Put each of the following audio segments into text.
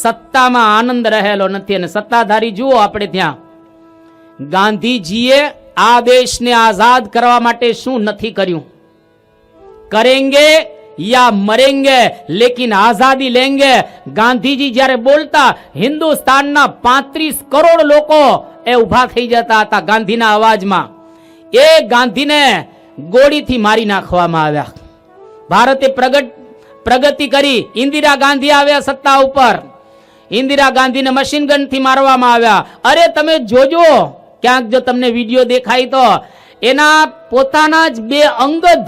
સત્તામાં આનંદ રહેલો નથી. અને સત્તાધારી જુઓ આપણે ત્યાં ગાંધીજીએ આ દેશને આઝાદ કરવા માટે શું નથી કર્યું? કરેંગે યા મરેંગે લેકિન આઝાદી લેંગે. ગાંધીજી જ્યારે બોલતા હિન્દુસ્તાનના 35 કરોડ લોકો એ ઉભા થઈ જતા હતા ગાંધીના અવાજમાં. એ ગાંધીને ગોળીથી મારી નાખવામાં આવ્યા. ભારતે પ્રગતિ કરી. ઇન્દિરા ગાંધી આવ્યા સત્તા ઉપર. ઇન્દિરા ગાંધીને મશીન ગનથી મારવામાં આવ્યા. અરે તમે જોજો, ક્યાંક જો તમને વિડીયો દેખાય તો એના પોતાના જ બે અંગદ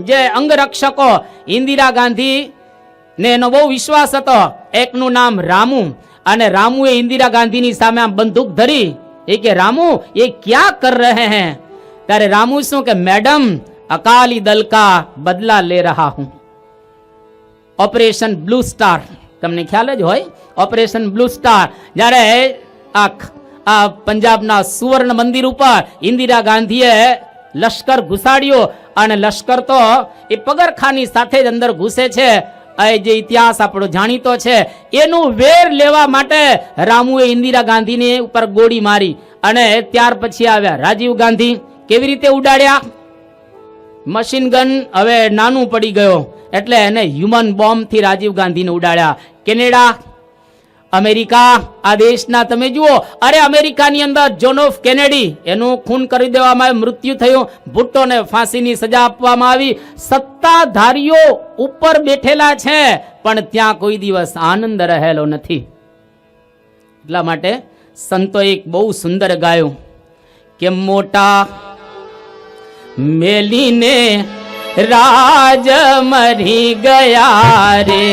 જે અંગરક્ષકો ઇન્દિરા ગાંધી ને એનો બહુ વિશ્વાસ હતો. એકનું નામ રામુ, અને રામુએ ઇન્દિરા ગાંધીની સામે આમ બંદૂક ધરી. એ કે રામુ ये क्या कर रहे हैं? ત્યારે રામુ શું કે મેડમ અકાલી દલ કા બદલા લે રહા હું. ઓપરેશન બ્લુ સ્ટાર તમને ખ્યાલ જ હોય. ઓપરેશન બ્લુ સ્ટાર જ્યારે આ પંજાબના સુવર્ણ મંદિર ઉપર ઇન્દિરા ગાંધીએ લશ્કર ઘુસાડ્યો, અને લશ્કર તો એ પગરખાની સાથે જ અંદર ઘૂસે છે. એ જે ઇતિહાસ આપણો જાણીતો છે, એનું વેર લેવા માટે રામુએ ઇન્દિરા ગાંધીની ઉપર ગોળી મારી. અને ત્યાર પછી આવ્યા રાજીવ ગાંધી. કેવી રીતે ઉડાડ્યા? મશીન ગન હવે નાનું પડી ગયો એટલે એને હ્યુમન બોમ્બ થી રાજીવ ગાંધીને ઉડાડ્યા. કેનેડા, અમેરિકા, આ દેશના તમે જુઓ. અરે અમેરિકાની અંદર જોન એફ કેનેડી એનું ખૂન કરી દેવામાં આવ્યું, મૃત્યુ થયું. ભુટ્ટોને ફાંસીની સજા આપવામાં આવી. સત્તાધારીઓ ઉપર બેઠેલા છે પણ ત્યાં કોઈ દિવસ આનંદ રહેલો નથી. એટલા માટે સંતો એક બહુ સુંદર ગાયું કે મોટા મેલીને રાજ મરી ગયા રે.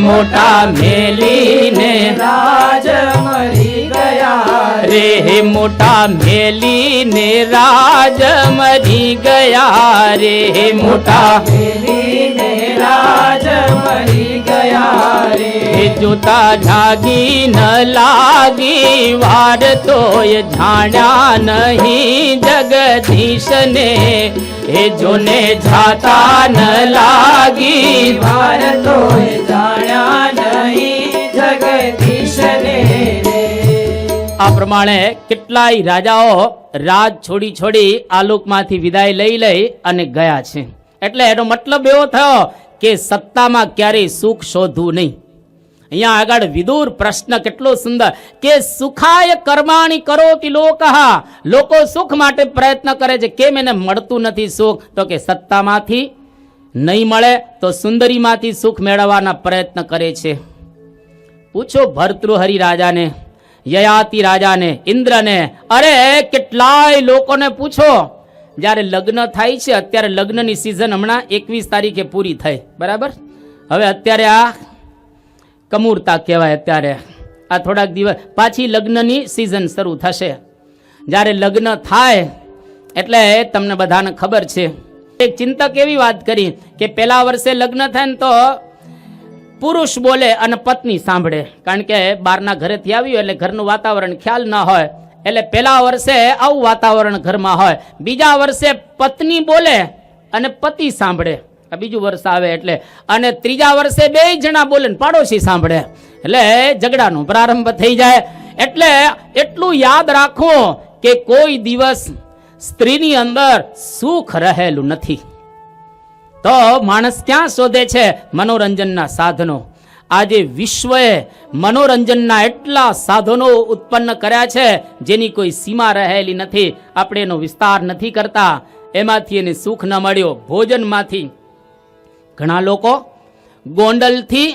મોટા મેલીને રાજ મરી ગયા રે. મોટા મેલીને રાજ મરી ગયા રે. મોટા મેલીને રાજ મરી ગયા રે. જોતા જાગી ન લાગી વાર તોય જાણ્યા નહીં જગદીશને. એ જોને જાતા ન લાગી વાર તોય જાણ્યા નહીં જગદીશને રે. આ પ્રમાણે કેટલાય રાજાઓ રાજ છોડી છોડી આ લોકમાંથી વિદાય લઈ અને ગયા છે. એટલે એનો મતલબ એવો થયો કે સત્તામાં ક્યારેય સુખ શોધવું નહીં. અહીંયા આગળ વિદુર પ્રશ્ન કેટલો સુંદર કે સુખાય કર્માણી કરોતિ લોકઃ. લોકો સુખ માટે પ્રયત્ન કરે છે. કેમ એને મળતું નથી સુખ? તો કે સત્તામાંથી નહીં મળે તો સુંદરીમાંથી સુખ મેળવવાના પ્રયત્ન કરે છે. પૂછો ભર્તૃહરિ રાજાને, યયાતિ રાજાને, ઇન્દ્રને, અરે કેટલાય લોકોને પૂછો. જ્યારે લગ્ન થાય છે, અત્યારે લગ્નની સિઝન હમણાં 21 તારીખે પૂરી થઈ, બરાબર. હવે અત્યારે આ કમૂરતા કહેવાય. અત્યારે આ થોડાક દિવસ પાછી લગ્નની સિઝન શરૂ થશે. જ્યારે લગ્ન થાય એટલે તમને બધાને ખબર છે. એક ચિંતક એવી વાત કરી કે પહેલા વર્ષે લગ્ન થાય ને તો પુરુષ બોલે અને પત્ની સાંભળે, કારણ કે બહારના ઘરેથી આવ્યું એટલે ઘરનું વાતાવરણ ખ્યાલ ન હોય. એટલે પહેલા વર્ષે આવું વાતાવરણ ઘરમાં હોય. બીજા વર્ષે પત્ની બોલે અને પતિ સાંભળે, બીજું વર્ષ આવે એટલે. અને ત્રીજા વર્ષે બે જણા બોલે ને પાડોશી સાંભળે, એટલે ઝઘડાનો પ્રારંભ થઈ જાય. એટલે એટલું યાદ રાખો કે કોઈ દિવસ સ્ત્રીની અંદર સુખ રહેલું નથી. તો માણસ ક્યાં શોધે છે? મનોરંજનના સાધનો. આજે વિશ્વએ મનોરંજનના એટલા સાધનો ઉત્પન્ન કર્યા છે જેની કોઈ સીમા રહેલી નથી. આપણે એનો વિસ્તાર નથી કરતા. એમાંથી એને સુખ ન મળ્યો. ભોજનમાંથી ઘણા લોકો ગોંડલથી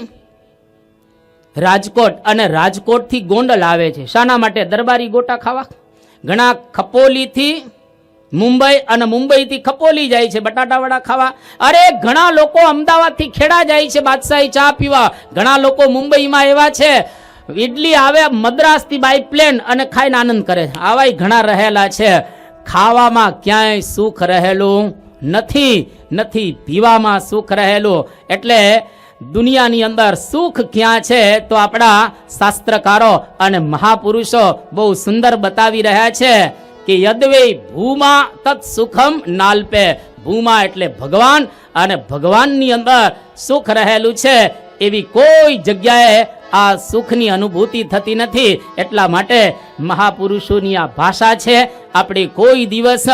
રાજકોટ અને રાજકોટથી ગોંડલ આવે છે. શાના માટે? દરબારી ગોટા ખાવા. ઘણા ખપોલીથી મુંબઈ અને મુંબઈથી ખપોલી જાય છે બટાટા વડા ખાવા. અરે ઘણા લોકો અમદાવાદથી ખેડા જાય છે બાદશાહી ચા પીવા. ઘણા લોકો મુંબઈમાં એવા છે ઇડલી આવે મદ્રાસથી બાય પ્લેન અને ખાઈને આનંદ કરે. આવાય ઘણા રહેલા છે. ખાવામાં ક્યાંય સુખ રહેલું નથી પીવામાં સુખ રહેલું. એટલે દુનિયાની અંદર સુખ ક્યાં છે તો આપણા શાસ્ત્રકારો અને મહાપુરુષો બહુ સુંદર બતાવી રહ્યા છે કે યદ્વે ભૂમા તત સુખમ નાલ્પે. ભૂમા એટલે ભગવાન, અને ભગવાનની અંદર સુખ રહેલું છે. એવી કોઈ જગ્યાએ આ સુખની અનુભૂતિ થતી નથી. એટલા માટે મહાપુરુષોની આ ભાષા છે. આપણે કોઈ દિવસ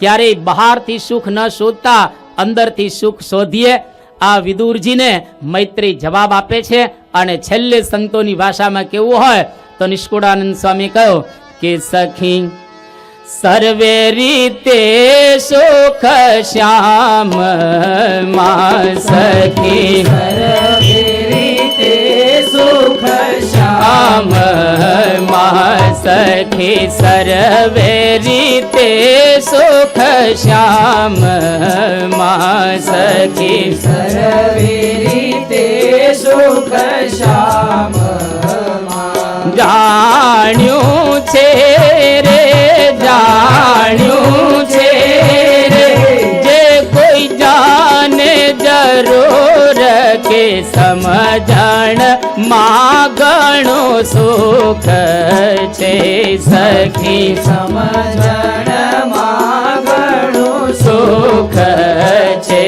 ક્યારેય બહારથી સુખ ન શોધતા અંદરથી સુખ શોધીએ. આ વિદુરજીને મૈત્રી જવાબ આપે છે. અને છેલ્લે સંતોની ભાષામાં કેવું હોય તો નિષ્કુળાનંદ સ્વામી કહ્યું કે સખી સર્વે રીતે સુખ શ્યામ માં સખી સર્વે રીતે સુખ શ્યામ માં સખી સર્વે રીતે સુખ શ્યામ માં સખી સર્વે રીતે સુખ શ્યામ જાણ્યું છે રે જાણ્યું છે રે જે કોઈ જાને જરૂર કે સમજણ માં ઘણું સુખ છે સખી સમજણ માં ઘણું સુખ છે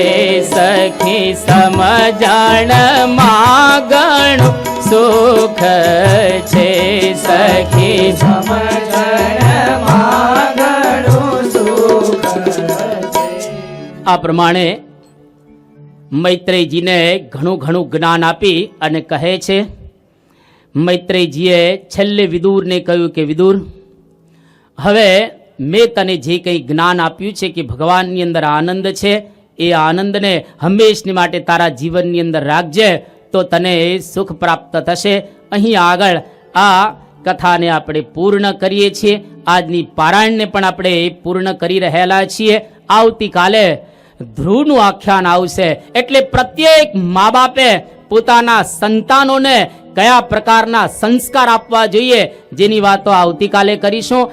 સખી સમજણ માં ઘણું સુખ છે સખી સમજણ માં ઘણું સુખ છે. આ પ્રમાણે મૈત્રેયજીને ઘણું ઘણું જ્ઞાન આપી અને કહે છે. મૈત્રેયજીએ છેલ્લે વિદુરને કહ્યું કે વિદુર, હવે મેં તને જે કંઈ જ્ઞાન આપ્યું છે કે ભગવાનની અંદર આનંદ છે, એ આનંદને હંમેશની માટે તારા જીવનની અંદર રાખજે તો તને સુખ પ્રાપ્ત થશે. અહીં આગળ આ કથાને આપણે પૂર્ણ કરીએ છીએ. આજની પારાયણને પણ આપણે પૂર્ણ કરી રહેલા છીએ. આવતીકાલે ધ્રુવનું આખ્યાન આવશે. એટલે પ્રત્યેક મા બાપે પોતાના સંતાનોને કયા પ્રકારના સંસ્કાર આપવા જોઈએ જેની વાતો આવતીકાલે કરીશું.